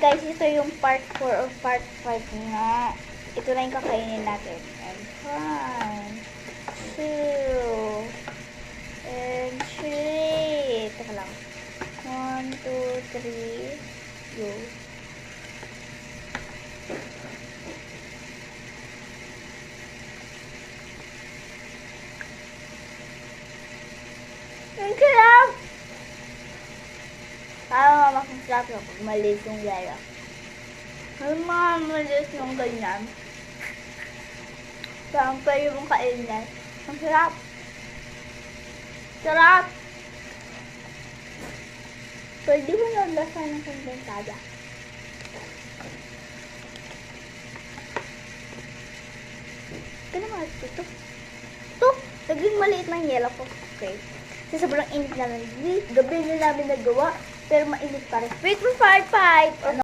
guys, ito yung part 4 or part 5 nga. Ito na yung kakainin natin. And 1, 2, and 3. Teka lang. 1, 2, 3, go. Ang sarap! Parang masarap yung pag maliit yung yaya. Ang mga maliit yung ganyan. Parang pwede mong kainin. Ang sarap! Sarap! Pwede mo naglasan ng kondensada. Ito naman ito. Ito! Naging maliit ng yellow ko. Okay. Kasi sobrang init namin. Gabi na namin nagawa. Pero mainit pa rin. Wait for part 5.